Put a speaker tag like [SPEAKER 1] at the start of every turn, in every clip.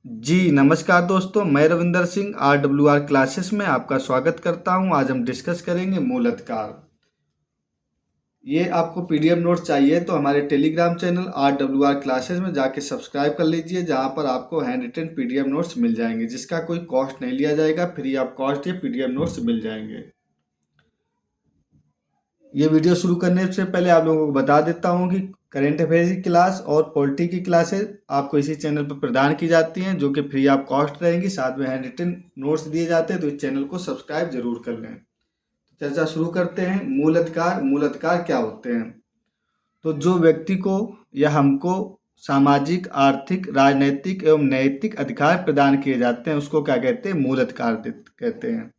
[SPEAKER 1] जी, नमस्कार दोस्तों, मैं रविंदर सिंह RWR क्लासेस में आपका स्वागत करता हूं। आज हम डिस्कस करेंगे मूल अधिकार। ये आपको पीडीएफ नोट्स चाहिए तो हमारे टेलीग्राम चैनल RWR क्लासेस में जाके सब्सक्राइब कर लीजिए, जहां पर आपको हैंड रिटन पीडीएफ नोट्स मिल जाएंगे, जिसका कोई कॉस्ट नहीं लिया जाएगा। फ्री ऑफ कॉस्ट ये पीडीएफ नोट्स मिल जाएंगे। ये वीडियो शुरू करने से पहले आप लोगों को बता देता हूँ कि करंट अफेयर्स की क्लास और पॉलिटी की क्लासेस आपको इसी चैनल पर प्रदान की जाती हैं, जो कि फ्री ऑफ कॉस्ट रहेंगी। साथ में हैंड रिटन नोट्स दिए जाते हैं, तो इस चैनल को सब्सक्राइब जरूर कर लें। चर्चा शुरू करते हैं। मूल अधिकार। मूल अधिकार क्या होते हैं? तो जो व्यक्ति को या हमको सामाजिक, आर्थिक, राजनैतिक एवं नैतिक अधिकार प्रदान किए जाते हैं, उसको क्या कहते हैं? मूल अधिकार कहते हैं।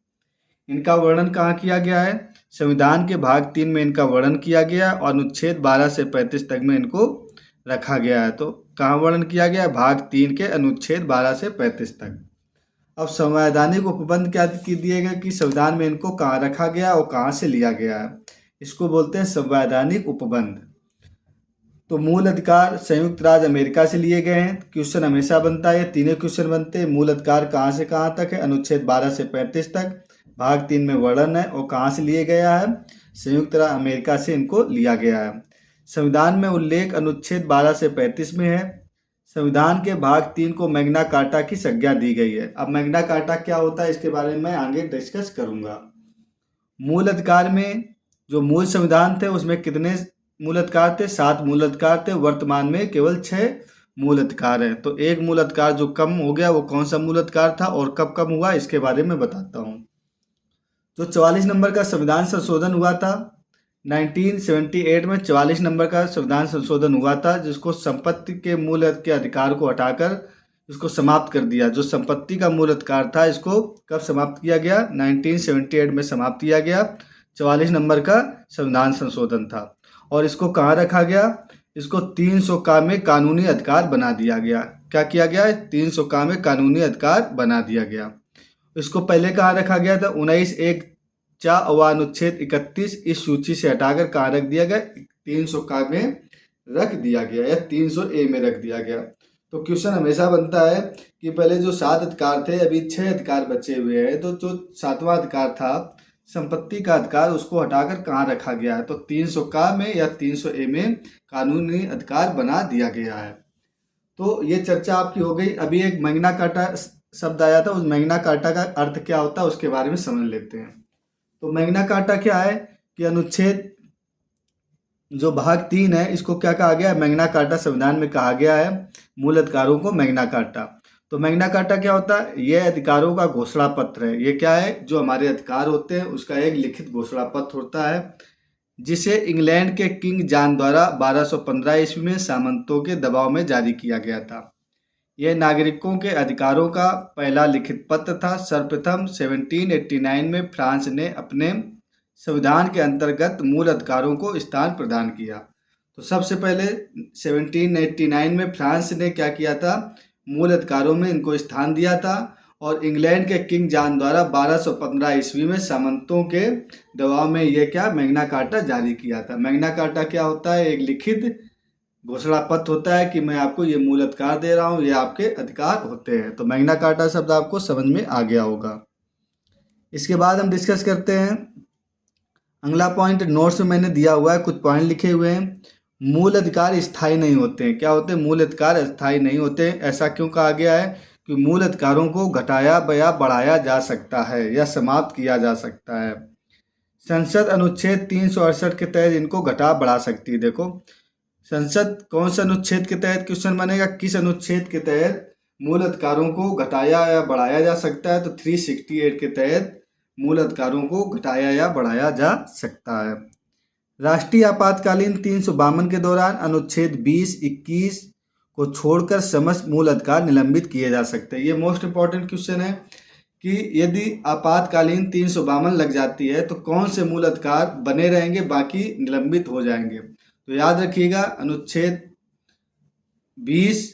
[SPEAKER 1] इनका वर्णन कहाँ किया गया है? संविधान के भाग 3 में इनका वर्णन किया गया और अनुच्छेद 12 से 35 तक में इनको रखा गया है। तो कहाँ वर्णन किया गया है? भाग 3 के अनुच्छेद 12 से 35 तक। अब संवैधानिक उपबंध क्या दिए गए कि संविधान में इनको कहाँ रखा गया और कहाँ से लिया गया है? इसको बोलते हैं संवैधानिक उपबंध। तो मूल अधिकार संयुक्त राज्य अमेरिका से लिए गए हैं। क्वेश्चन हमेशा बनता है, ये तीनों क्वेश्चन बनते हैं। मूल अधिकार कहाँ से कहाँ तक है? अनुच्छेद 12 से 35 तक। भाग 3 में वर्णन है और कहाँ से लिए गया है? संयुक्त राज्य अमेरिका से इनको लिया गया है। संविधान में उल्लेख अनुच्छेद 12 से 35 में है। संविधान के भाग 3 को मैग्ना कार्टा की संज्ञा दी गई है। अब मैग्ना कार्टा क्या होता है, इसके बारे में मैं आगे डिस्कस करूंगा। मूल अधिकार में जो मूल संविधान थे उसमें कितने मूल अधिकार थे? 7 मूल अधिकार थे। वर्तमान में केवल 6 मूल अधिकार हैं। तो एक मूल अधिकार जो कम हो गया वो कौन सा मूल अधिकार था और कब कम हुआ, इसके बारे में बताता हूँ। तो 44 नंबर का संविधान संशोधन हुआ था 1978 में। 44 नंबर का संविधान संशोधन हुआ था, जिसको संपत्ति के मूल के अधिकार को हटाकर इसको समाप्त कर दिया। जो संपत्ति का मूल अधिकार था, इसको कब समाप्त किया गया? 1978 में समाप्त किया गया। 44 नंबर का संविधान संशोधन था। और इसको कहाँ रखा गया? इसको 300 का में कानूनी अधिकार बना दिया गया। क्या किया गया? 300 का में कानूनी अधिकार बना दिया गया। इसको पहले कहाँ रखा गया था? 19(1)(4) व अनुच्छेद 31 इस सूची से हटाकर कहाँ रख दिया गया? 300 का में रख दिया गया या 300A में रख दिया गया। तो क्वेश्चन हमेशा बनता है कि पहले जो 7 अधिकार थे, अभी 6 अधिकार बचे हुए हैं। तो जो 7वां अधिकार था संपत्ति का अधिकार, उसको हटाकर कहाँ रखा गया है? तो 300 का में या 300A में कानूनी अधिकार बना दिया गया है। तो ये चर्चा आपकी हो गई। अभी एक मैग्ना कार्टा शब्द आया था, उस मैग्ना कार्टा का अर्थ क्या होता है उसके बारे में समझ लेते हैं। तो मैग्ना कार्टा क्या है कि अनुच्छेद जो भाग 3 है, इसको क्या कहा गया है? मैग्ना कार्टा संविधान में कहा गया है मूल अधिकारों को मैग्ना कार्टा। तो मैग्ना कार्टा क्या होता है? यह अधिकारों का घोषणा पत्र है। ये क्या है? जो हमारे अधिकार होते हैं उसका एक लिखित घोषणा पत्र होता है, जिसे इंग्लैंड के किंग जॉन द्वारा 1215 ईस्वी में सामंतों के दबाव में जारी किया गया था। यह नागरिकों के अधिकारों का पहला लिखित पत्र था। सर्वप्रथम 1789 में फ्रांस ने अपने संविधान के अंतर्गत मूल अधिकारों को स्थान प्रदान किया। तो सबसे पहले 1789 में फ्रांस ने क्या किया था? मूल अधिकारों में इनको स्थान दिया था। और इंग्लैंड के किंग जॉन द्वारा 1215 ईस्वी में सामंतों के दबाव में यह क्या? मैग्ना कार्टा जारी किया था। मैग्ना कार्टा क्या होता है? एक लिखित घोषणा पत्र होता है कि मैं आपको ये मूल अधिकार दे रहा हूँ, ये आपके अधिकार होते हैं। तो मैग्ना कार्टा शब्द आपको समझ में आ गया होगा। इसके बाद हम डिस्कस करते हैं अगला पॉइंट। नोट्स में मैंने दिया हुआ है, कुछ पॉइंट लिखे हुए हैं। मूल अधिकार स्थायी नहीं होते हैं। क्या होते हैं? मूल अधिकार स्थायी नहीं होते हैं। ऐसा क्यों कहा गया है? कि मूल अधिकारों को घटाया या बढ़ाया जा सकता है या समाप्त किया जा सकता है। संसद अनुच्छेद 368 के तहत इनको घटा बढ़ा सकती है। देखो, संसद कौन सा अनुच्छेद के तहत क्वेश्चन बनेगा? किस अनुच्छेद के तहत मूल अधिकारों को घटाया या बढ़ाया जा सकता है? तो 368 के तहत मूल अधिकारों को घटाया या बढ़ाया जा सकता है। राष्ट्रीय आपातकालीन 352 के दौरान अनुच्छेद 20, 21 को छोड़कर समस्त मूल अधिकार निलंबित किए जा सकते हैं। ये मोस्ट इंपॉर्टेंट क्वेश्चन है कि यदि आपातकालीन 352 लग जाती है तो कौन से मूल अधिकार बने रहेंगे, बाकी निलंबित हो जाएंगे। तो याद रखिएगा, अनुच्छेद 20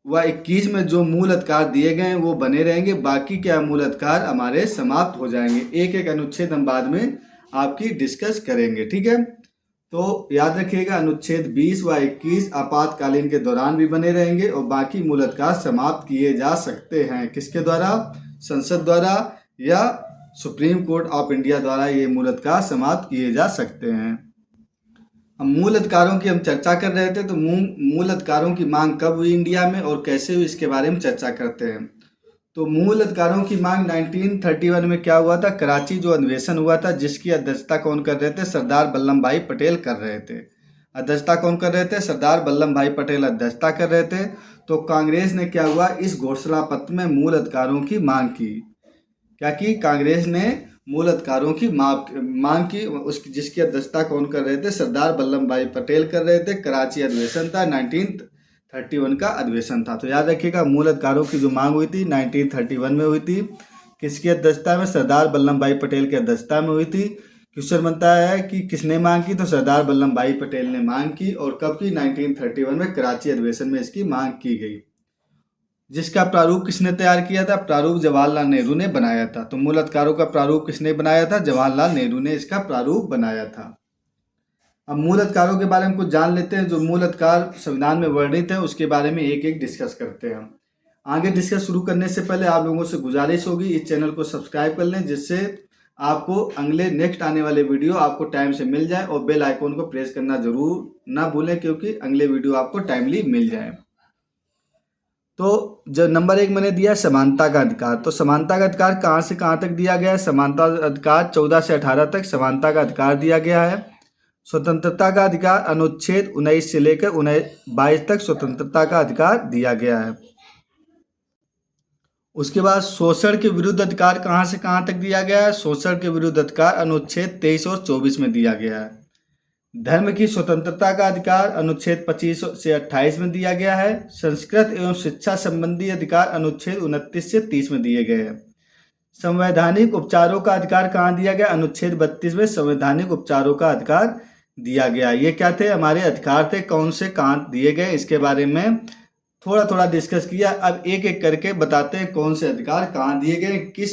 [SPEAKER 1] व 21 में जो मूल अधिकार दिए गए हैं वो बने रहेंगे, बाकी क्या मूल अधिकार हमारे समाप्त हो जाएंगे। एक एक अनुच्छेद हम बाद में आपकी डिस्कस करेंगे, ठीक है। तो याद रखिएगा अनुच्छेद 20 व 21 आपातकालीन के दौरान भी बने रहेंगे और बाकी मूल अधिकार समाप्त किए जा सकते हैं। किसके द्वारा? संसद द्वारा या सुप्रीम कोर्ट ऑफ इंडिया द्वारा ये मूल अधिकार समाप्त किए जा सकते हैं। अब मूल अधिकारों की हम चर्चा कर रहे थे, तो मूल अधिकारों की मांग कब हुई इंडिया में और कैसे हुई, इसके बारे में चर्चा करते हैं। तो मूल अधिकारों की मांग 1931 में क्या हुआ था? कराची जो अधिवेशन हुआ था, जिसकी अध्यक्षता कौन कर रहे थे? सरदार वल्लभ भाई पटेल कर रहे थे। अध्यक्षता कौन कर रहे थे? सरदार वल्लभ भाई पटेल अध्यक्षता कर रहे थे। तो कांग्रेस ने क्या हुआ, इस घोषणा पत्र में मूल अधिकारों की मांग की। क्या की? कांग्रेस ने मूल अधिकारों की मांग की, उसकी जिसकी अध्यक्षता कौन कर रहे थे? सरदार वल्लभ भाई पटेल कर रहे थे। कराची अधिवेशन था, 1931 का अधिवेशन था। तो याद रखिएगा मूल अधिकारों की जो मांग हुई थी 1931 में हुई थी। किसकी अध्यक्षता में? सरदार वल्लभ भाई पटेल की अध्यक्षता में हुई थी। क्वेश्चन बनता है कि किसने मांग की, तो सरदार वल्लभ भाई पटेल ने मांग की। और कब की? 1931 में कराची अधिवेशन में इसकी मांग की गई। जिसका प्रारूप किसने तैयार किया था? प्रारूप जवाहरलाल नेहरू ने बनाया था। तो मूल अधिकारों का प्रारूप किसने बनाया था? जवाहरलाल नेहरू ने इसका प्रारूप बनाया था। अब मूल अधिकारों के बारे में कुछ जान लेते हैं। जो मूल अधिकार संविधान में वर्णित है उसके बारे में एक एक डिस्कस करते हैं हम। आगे डिस्कस शुरू करने से पहले आप लोगों से गुजारिश होगी इस चैनल को सब्सक्राइब कर लें, जिससे आपको अगले नेक्स्ट आने वाले वीडियो आपको टाइम से मिल जाए, और बेल आइकॉन को प्रेस करना जरूर ना भूलें, क्योंकि अगले वीडियो आपको टाइमली मिल जाए। तो जो नंबर 1 मैंने दिया समानता का अधिकार, तो समानता का अधिकार कहाँ से कहाँ तक दिया गया है? समानता अधिकार 14 से 18 तक समानता का अधिकार दिया गया है। स्वतंत्रता का अधिकार अनुच्छेद 19 से लेकर 22 तक स्वतंत्रता का अधिकार दिया गया है। उसके बाद शोषण के विरुद्ध अधिकार कहाँ से कहाँ तक दिया गया है? शोषण के विरुद्ध अधिकार अनुच्छेद 23 और 24 में दिया गया है। धर्म की स्वतंत्रता का अधिकार अनुच्छेद 25 से 28 में दिया गया है। संस्कृत एवं शिक्षा संबंधी अधिकार अनुच्छेद 29 से 30 में दिए गए हैं। संवैधानिक उपचारों का अधिकार कहाँ दिया गया? अनुच्छेद 32 में संवैधानिक उपचारों का अधिकार दिया गया। ये क्या थे? हमारे अधिकार थे। कौन से कहाँ दिए गए, इसके बारे में थोड़ा थोड़ा डिस्कस किया। अब एक एक करके बताते हैं कौन से अधिकार कहाँ दिए गए, किस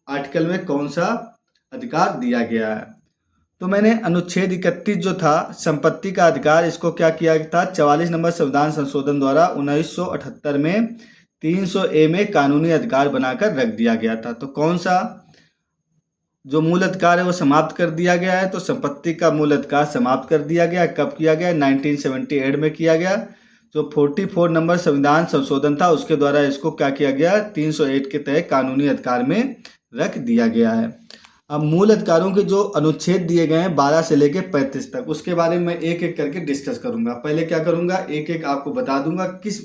[SPEAKER 1] आर्टिकल में कौन सा अधिकार दिया गया है। तो मैंने अनुच्छेद 31 जो था संपत्ति का अधिकार, इसको क्या किया था? 44 नंबर संविधान संशोधन द्वारा 1978 में 300A में कानूनी अधिकार बनाकर रख दिया गया था। तो कौन सा जो मूल अधिकार है वो समाप्त कर दिया गया है। तो संपत्ति का मूल अधिकार समाप्त कर दिया गया। कब किया गया? 1978 में किया गया। जो 44 नंबर संविधान संशोधन था उसके द्वारा इसको क्या किया गया? 308 के तहत कानूनी अधिकार में रख दिया गया है। अब मूल अधिकारों के जो अनुच्छेद दिए गए हैं 12 से लेकर 35 तक, उसके बारे में मैं एक एक करके डिस्कस करूंगा। पहले क्या करूंगा, एक एक आपको बता दूंगा किस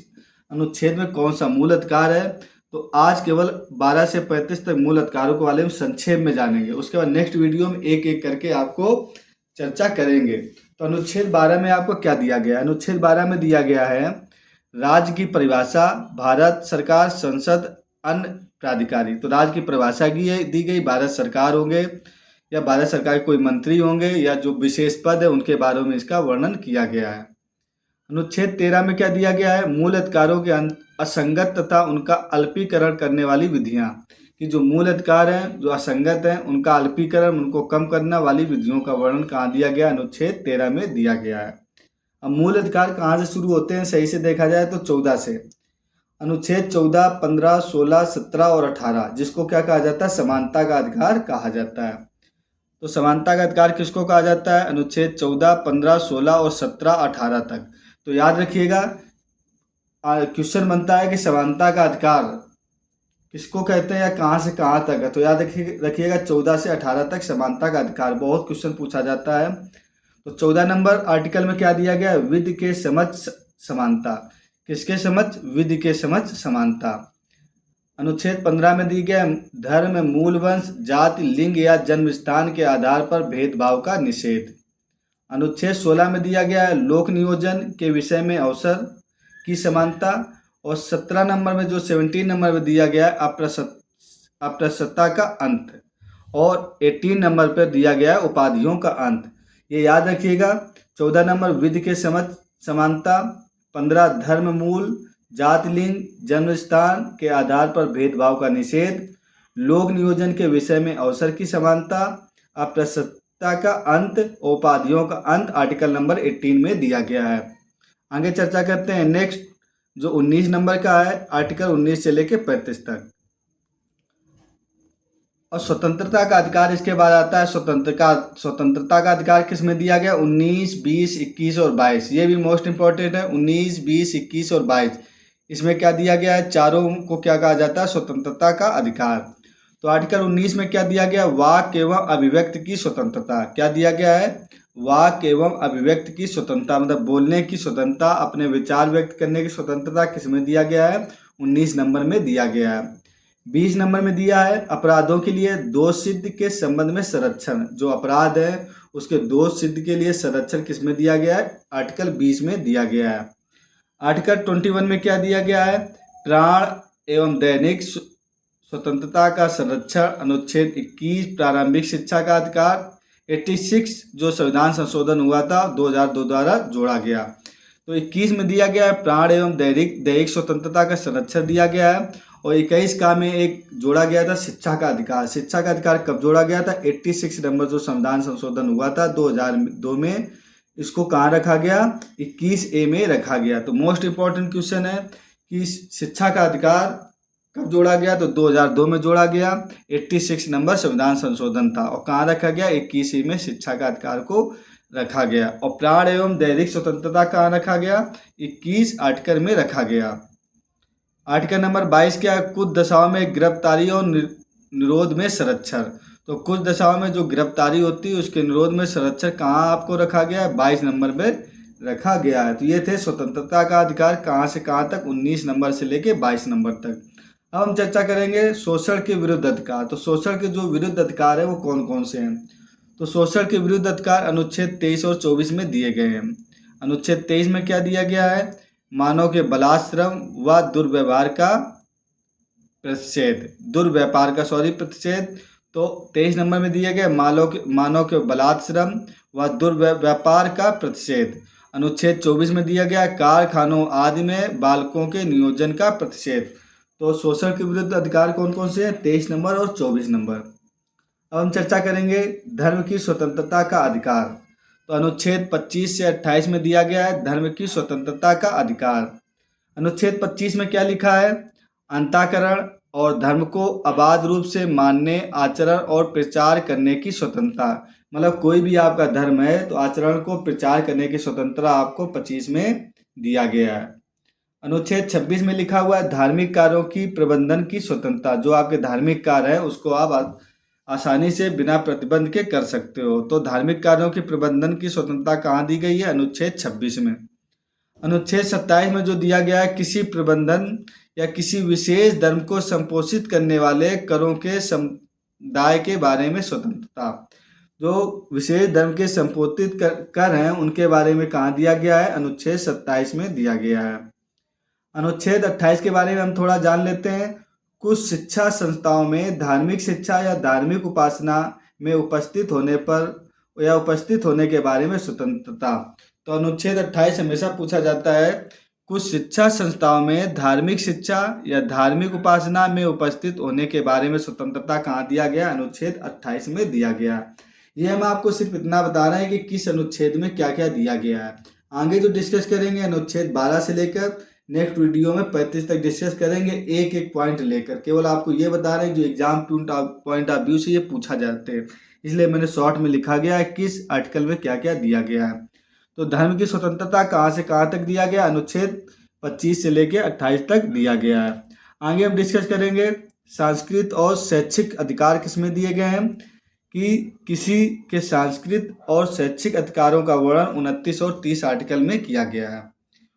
[SPEAKER 1] अनुच्छेद में कौन सा मूल अधिकार है। तो आज केवल 12 से 35 तक मूल अधिकारों के बारे में संक्षेप में जानेंगे। उसके बाद नेक्स्ट वीडियो में एक एक करके आपको चर्चा करेंगे। तो अनुच्छेद 12 में आपको क्या दिया गया? अनुच्छेद 12 में दिया गया है राज्य की परिभाषा, भारत सरकार, संसद, अन्य प्राधिकारी। तो राज्य की परिभाषा दी गई, भारत सरकार होंगे या भारत सरकार के कोई मंत्री होंगे या जो विशेष पद है उनके बारे में इसका वर्णन किया गया है। अनुच्छेद 13 में क्या दिया गया है? मूल अधिकारों के असंगत तथा उनका अल्पीकरण करने वाली विधियां, कि जो मूल अधिकार हैं जो असंगत हैं उनका अल्पीकरण, उनको कम करने वाली विधियों का वर्णन कहाँ दिया गया? अनुच्छेद 13 में दिया गया है। अब मूल अधिकार कहाँ से शुरू होते हैं? सही से देखा जाए तो 14 से। अनुच्छेद 14, 15, 16, 17 और 18, जिसको क्या कहा जाता है? समानता का अधिकार कहा जाता है। तो समानता का अधिकार किसको कहा जाता है? अनुच्छेद 14, 15, 16 और 17, 18 तक। तो याद रखिएगा क्वेश्चन बनता है कि समानता का अधिकार किसको कहते हैं या कहाँ से कहाँ तक है। तो याद रखिएगा 14 से 18 तक समानता का अधिकार। बहुत क्वेश्चन पूछा जाता है। तो 14 नंबर आर्टिकल में क्या दिया गया है? विधि के समक्ष समानता। किसके समक्ष? विधि के समक्ष समानता। अनुच्छेद 15 में दी गया धर्म, मूल वंश, जाति, लिंग या जन्म स्थान के आधार पर भेदभाव का निषेध। अनुच्छेद 16 में दिया गया है लोक नियोजन के विषय में अवसर की समानता। और 17 नंबर में जो 17 नंबर में दिया गया है अप्रसत्ता का अंत। और 18 नंबर पर दिया गया है उपाधियों का अंत। ये याद रखिएगा। 14 नंबर विधि के समक्ष समानता, 15 धर्म, मूल, जाति, लिंग, जन्म स्थान के आधार पर भेदभाव का निषेध, लोक नियोजन के विषय में अवसर की समानता, का अंत, उपाधियों का अंत आर्टिकल नंबर 18 में दिया गया है। आगे चर्चा करते हैं नेक्स्ट, जो 19 नंबर का है, आर्टिकल 19 से लेके 35 तक। और स्वतंत्रता का अधिकार इसके बाद आता है। स्वतंत्रता का अधिकार किस में दिया गया? 19, 20, 21 और 22। ये भी मोस्ट इंपॉर्टेंट है। 19, 20, 21 और 22 इसमें क्या दिया गया है? चारों को क्या कहा जाता है? स्वतंत्रता का अधिकार। तो आर्टिकल 19 में क्या दिया गया? वाक एवं अभिव्यक्ति की स्वतंत्रता। क्या दिया गया है? वाक एवं अभिव्यक्ति की स्वतंत्रता, मतलब बोलने की स्वतंत्रता, अपने विचार व्यक्त करने की स्वतंत्रता किस में दिया गया है? 19 नंबर में दिया गया है। 20 नंबर में दिया है अपराधों के लिए दोष सिद्ध के संबंध में संरक्षण। जो अपराध है उसके दोष सिद्ध के लिए संरक्षण किस में दिया गया है? आर्टिकल 20 में दिया गया है। आर्टिकल 21 में क्या दिया गया है? प्राण एवं दैनिक स्वतंत्रता का संरक्षण। अनुच्छेद 21 प्रारंभिक शिक्षा का अधिकार। 86 जो संविधान संशोधन हुआ था 2002 द्वारा जोड़ा गया। तो 21 में दिया गया है प्राण एवं दैहिक स्वतंत्रता का संरक्षण दिया गया है। और 21 का में एक जोड़ा गया था शिक्षा का अधिकार। शिक्षा का अधिकार कब जोड़ा गया था? 86 नंबर जो संविधान संशोधन हुआ था 2002 में, इसको कहाँ रखा गया? 21A में रखा गया। तो मोस्ट इंपॉर्टेंट क्वेश्चन है कि शिक्षा का अधिकार कब जोड़ा गया? तो 2002 में जोड़ा गया। 86 नंबर संविधान संशोधन था और कहाँ रखा गया? 21A में शिक्षा का अधिकार को रखा गया। और प्राण एवं दैनिक स्वतंत्रता कहाँ रखा गया? 21 आर्टिकल में रखा गया। आर्टिकल नंबर 22 क्या है? कुछ दशाओं में गिरफ्तारी और निरोध में संरक्षण। तो कुछ दशाओं में जो गिरफ्तारी होती है उसके निरोध में संरक्षण कहाँ आपको रखा गया है? 22 नंबर में रखा गया है। तो ये थे स्वतंत्रता का अधिकार कहाँ से कहाँ तक, 19 नंबर से लेके 22 नंबर तक। अब हम चर्चा करेंगे शोषण के विरुद्ध अधिकार। तो शोषण के जो विरुद्ध अधिकार है वो कौन कौन से हैं? तो शोषण के विरुद्ध अधिकार अनुच्छेद 23 और 24 में दिए गए हैं। अनुच्छेद 23 में क्या दिया गया है? मानव के बलात्श्रम व दुर्व्यवहार का प्रतिषेध। तो 23 नंबर में दिया गया मानव के बलात्श्रम व दुर्व्यापार का प्रतिषेध। अनुच्छेद 24 में दिया गया कारखानों आदि में बालकों के नियोजन का प्रतिषेध। तो शोषण के विरुद्ध अधिकार कौन कौन से हैं? 23 नंबर और 24 नंबर। अब हम चर्चा करेंगे धर्म की स्वतंत्रता का अधिकार। तो अनुच्छेद 25 से 28 में दिया गया है धर्म की स्वतंत्रता का अधिकार। अनुच्छेद 25 में क्या लिखा है? अंतःकरण और धर्म को अबाध रूप से मानने, आचरण और प्रचार करने की स्वतंत्रता। मतलब कोई भी आपका धर्म है तो आचरण को प्रचार करने की स्वतंत्रता आपको 25 में दिया गया है। अनुच्छेद 26 में लिखा हुआ है धार्मिक कार्यों की प्रबंधन की स्वतंत्रता। जो आपके धार्मिक कार्य है उसको आप आसानी से बिना प्रतिबंध के कर सकते हो। तो धार्मिक कार्यों की प्रबंधन की स्वतंत्रता कहाँ दी गई है? अनुच्छेद 26 में। अनुच्छेद 27 में जो दिया गया है किसी प्रबंधन या किसी विशेष धर्म को संपोषित करने वाले करों के समुदाय के बारे में स्वतंत्रता। जो विशेष धर्म के संपोषित कर हैं उनके बारे में कहाँ दिया गया है? अनुच्छेद 27 में दिया गया है। अनुच्छेद 28 के बारे में हम थोड़ा जान लेते हैं। कुछ शिक्षा संस्थाओं में धार्मिक शिक्षा या धार्मिक उपासना में उपस्थित होने पर या उपस्थित होने के बारे में स्वतंत्रता। तो अनुच्छेद 28 हमेशा पूछा जाता है कुछ शिक्षा संस्थाओं में धार्मिक शिक्षा या धार्मिक उपासना में उपस्थित होने के बारे में स्वतंत्रता कहाँ दिया गया? अनुच्छेद 28 में दिया गया। ये हम आपको सिर्फ इतना बता रहे हैं कि किस अनुच्छेद में क्या क्या दिया गया है। आगे जो डिस्कस करेंगे अनुच्छेद 12 से लेकर नेक्स्ट वीडियो में 35 तक डिस्कस करेंगे, एक एक पॉइंट लेकर। केवल आपको ये बता रहे हैं जो एग्जाम पॉइंट ऑफ व्यू से ये पूछा जाते हैं, इसलिए मैंने शॉर्ट में लिखा गया है किस आर्टिकल में क्या क्या दिया गया है। तो धर्म की स्वतंत्रता कहाँ से कहाँ तक दिया गया? अनुच्छेद 25 से लेकर 28 तक दिया गया है। आगे हम डिस्कस करेंगे सांस्कृतिक और शैक्षिक अधिकार किसमें दिए गए हैं, कि किसी के सांस्कृतिक और शैक्षिक अधिकारों का वर्णन 29 और 30 आर्टिकल में किया गया है।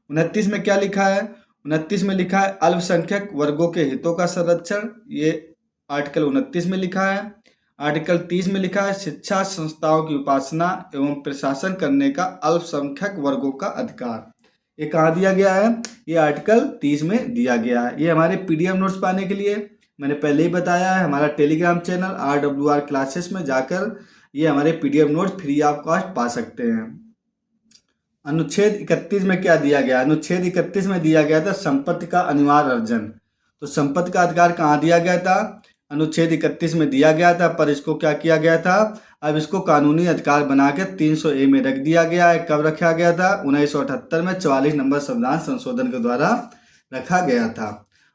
[SPEAKER 1] 29 में क्या लिखा है? 29 में लिखा है अल्पसंख्यक वर्गों के हितों का संरक्षण, ये आर्टिकल 29 में लिखा है। आर्टिकल 30 में लिखा है शिक्षा संस्थाओं की उपासना एवं प्रशासन करने का अल्पसंख्यक वर्गों का अधिकार। ये कहाँ दिया गया है? ये आर्टिकल 30 में दिया गया है। ये हमारे PDF नोट्स पाने के लिए मैंने पहले ही बताया है, हमारा टेलीग्राम चैनल RWR क्लासेस में जाकर ये हमारे PDF notes free of cost पा सकते हैं। अनुच्छेद 31 में क्या दिया गया? अनुच्छेद 31 में दिया गया था संपत्ति का अनिवार्य अर्जन। तो संपत्ति का अधिकार कहाँ दिया गया था? अनुच्छेद 31 में दिया गया था, पर इसको क्या किया गया था, अब इसको कानूनी अधिकार बनाकर 300A में रख दिया गया है। कब रखा गया था? 1978 में 44 नंबर संविधान संशोधन के द्वारा रखा गया था।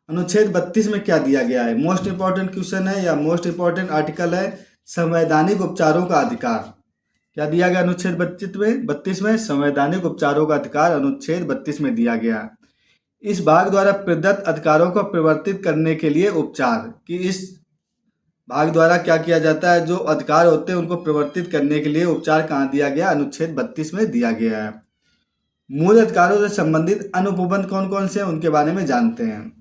[SPEAKER 1] अनुच्छेद 32 में क्या दिया गया है? मोस्ट इंपॉर्टेंट क्वेश्चन है या मोस्ट इंपॉर्टेंट आर्टिकल है, संवैधानिक उपचारों का अधिकार। क्या दिया गया अनुच्छेद 32 में? संवैधानिक उपचारों का अधिकार अनुच्छेद 32 में दिया गया। इस भाग द्वारा प्रदत्त अधिकारों को परिवर्तित करने के लिए उपचार, कि इस भाग द्वारा क्या किया जाता है, जो अधिकार होते हैं उनको परिवर्तित करने के लिए उपचार कहाँ दिया गया? अनुच्छेद 32 में दिया गया है। मूल अधिकारों से संबंधित अनुपबंध कौन कौन से हैं, उनके बारे में जानते हैं।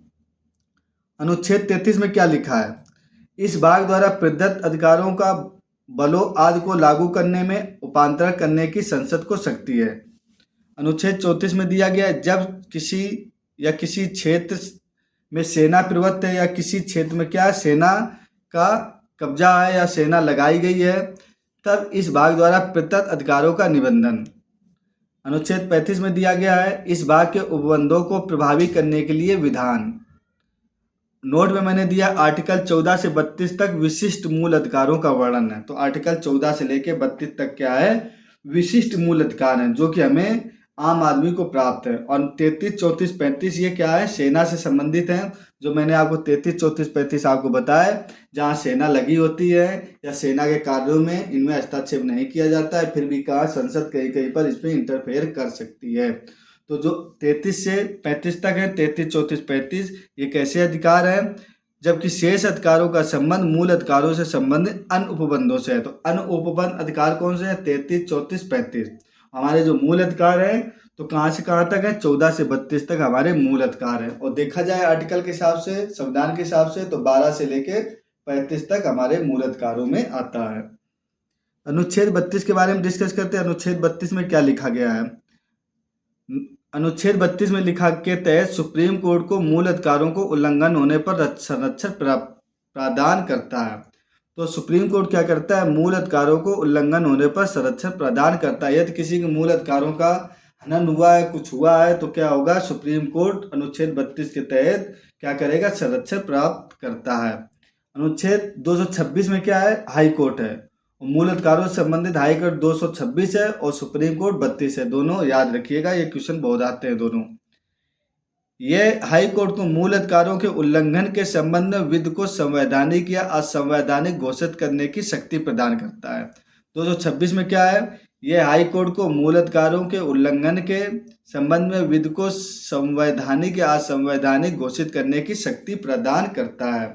[SPEAKER 1] अनुच्छेद 33 में क्या लिखा है? इस भाग द्वारा प्रदत्त अधिकारों का बलों आदि को लागू करने में उपांतरण करने की संसद को शक्ति है। अनुच्छेद 34 में दिया गया है, जब किसी क्षेत्र में सेना प्रवृत्त है या किसी क्षेत्र में क्या सेना का कब्जा है या सेना लगाई गई है, तब इस भाग द्वारा प्रदत्त अधिकारों का निबंधन। अनुच्छेद 35 में दिया गया है, इस भाग के उपबंधों को प्रभावी करने के लिए विधान। नोट में मैंने दिया आर्टिकल 14 से 32 तक विशिष्ट मूल अधिकारों का वर्णन है। तो आर्टिकल 14 से लेकर 32 तक क्या है? विशिष्ट मूल अधिकार हैं, जो कि हमें आम आदमी को प्राप्त है। और 33, 34, 35 ये क्या है? सेना से संबंधित हैं। जो मैंने आपको 33, 34, 35 आपको बताया, जहाँ सेना लगी होती है या सेना के कार्यों में इनमें हस्तक्षेप नहीं किया जाता है, फिर भी कहा संसद कहीं कहीं पर इसमें इंटरफेयर कर सकती है। तो जो 33 से 35 तक है, 33, 34, 35 ये कैसे अधिकार है? जबकि शेष अधिकारों का संबंध मूल अधिकारों से संबंधित अन्य उपबंधों से है। तो अन्य उपबंध अधिकार कौन से हैं? 33, 34, 35। हमारे जो मूल अधिकार है तो कहाँ से कहाँ तक है? 14 से 32 तक हमारे मूल अधिकार है। और देखा जाए आर्टिकल के हिसाब से, संविधान के हिसाब से, तो 12 से लेके 35 तक हमारे मूल अधिकारों में आता है। अनुच्छेद 32 के बारे में डिस्कस करते हैं। अनुच्छेद 32 में क्या लिखा गया है? अनुच्छेद 32 में लिखा के तहत सुप्रीम कोर्ट को मूल अधिकारों को उल्लंघन होने पर संरक्षण प्रदान करता है। तो सुप्रीम कोर्ट क्या करता है? मूल अधिकारों को उल्लंघन होने पर संरक्षण प्रदान करता है। यदि किसी के मूल अधिकारों का हनन हुआ है, कुछ हुआ है, तो क्या होगा? सुप्रीम कोर्ट अनुच्छेद 32 के तहत क्या करेगा? संरक्षण प्राप्त करता है। अनुच्छेद 226 में क्या है? हाई कोर्ट है। मूल अधिकारों से संबंधित हाई कोर्ट 226 है और सुप्रीम कोर्ट 32 है। दोनों याद रखिएगा, ये क्वेश्चन बहुत आते हैं दोनों। ये हाई कोर्ट को मूल अधिकारों के उल्लंघन के संबंध में विधि को संवैधानिक या असंवैधानिक घोषित करने की शक्ति प्रदान करता है। 226 में क्या है? ये हाई कोर्ट को मूल अधिकारों के उल्लंघन के संबंध में विधि को संवैधानिक या असंवैधानिक घोषित करने की शक्ति प्रदान करता है।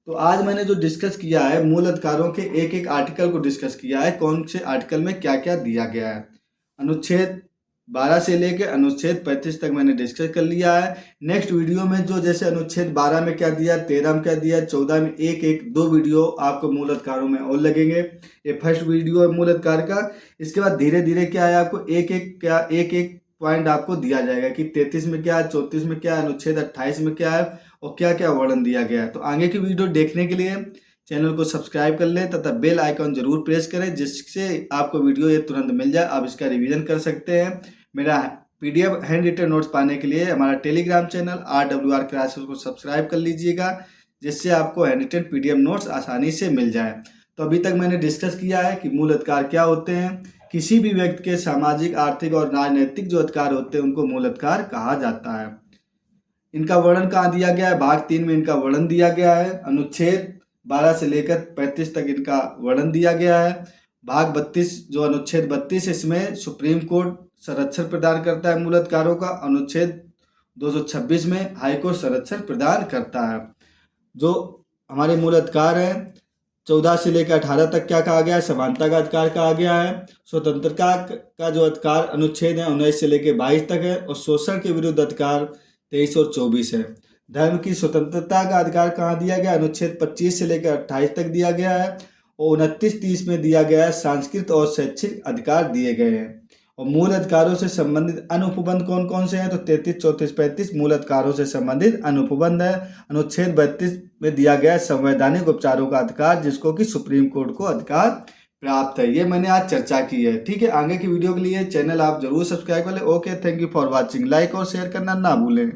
[SPEAKER 1] तो आज मैंने जो डिस्कस किया है, मूल अधिकारों के एक एक आर्टिकल को डिस्कस किया है, कौन से आर्टिकल में क्या क्या दिया गया है। अनुच्छेद 12 से लेके अनुच्छेद 35 तक मैंने डिस्कस कर लिया है। नेक्स्ट वीडियो में जो जैसे अनुच्छेद 12 में क्या दिया, 13 में क्या दिया, 14 में एक दो वीडियो आपको मूल अधिकारों में और लगेंगे। ये फर्स्ट वीडियो है मूल अधिकार का। इसके बाद धीरे धीरे क्या है, आपको एक एक पॉइंट आपको दिया जाएगा कि 33 में क्या है, 34 में क्या है, अनुच्छेद 28 में क्या है और क्या क्या वर्णन दिया गया है। तो आगे की वीडियो देखने के लिए चैनल को सब्सक्राइब कर लें तथा बेल आइकॉन जरूर प्रेस करें, जिससे आपको वीडियो ये तुरंत मिल जाए, आप इसका रिवीजन कर सकते हैं। मेरा PDF हैंड रिटन नोट्स पाने के लिए हमारा टेलीग्राम चैनल RWR क्लासेस को सब्सक्राइब कर लीजिएगा, जिससे आपको हैंड रिटन PDF नोट्स आसानी से मिल जाए। तो अभी तक मैंने डिस्कस किया है कि मूल अधिकार क्या होते हैं। किसी भी व्यक्ति के सामाजिक, आर्थिक और राजनीतिक जो अधिकार होते हैं उनको मूल अधिकार कहा जाता है। इनका वर्णन कहाँ दिया गया है? भाग 3 में इनका वर्णन दिया गया है। अनुच्छेद 12 से लेकर 35 तक इनका वर्णन दिया गया है। भाग 32 जो अनुच्छेद 32 इसमें सुप्रीम कोर्ट संरक्षण प्रदान करता है मूल अधिकारों का। अनुच्छेद 226 में हाई कोर्ट संरक्षण प्रदान करता है। जो हमारे मूल अधिकार हैं 14 से लेकर 18 तक क्या कहा गया है? समानता का अधिकार कहा गया है। स्वतंत्रता का जो अधिकार अनुच्छेद है 19 से लेकर 22 तक है और शोषण के विरुद्ध अधिकार 23 और 24 है। धर्म की स्वतंत्रता का अधिकार कहाँ दिया गया? अनुच्छेद 25 से लेकर 28 तक दिया गया है और 29, 30 में दिया गया है। सांस्कृतिक और शैक्षिक अधिकार दिए गए हैं। और मूल अधिकारों से संबंधित अनुपबंध कौन कौन से हैं? तो 33, 34, 35 मूल अधिकारों से संबंधित अनुपबंध है। अनुच्छेद 32 में दिया गया है संवैधानिक उपचारों का अधिकार, जिसको कि सुप्रीम कोर्ट को अधिकार प्राप्त है। ये मैंने आज चर्चा की है। ठीक है, आगे की वीडियो के लिए चैनल आप जरूर सब्सक्राइब कर ले। Okay, thank you for watching. Like और शेयर करना ना भूलें।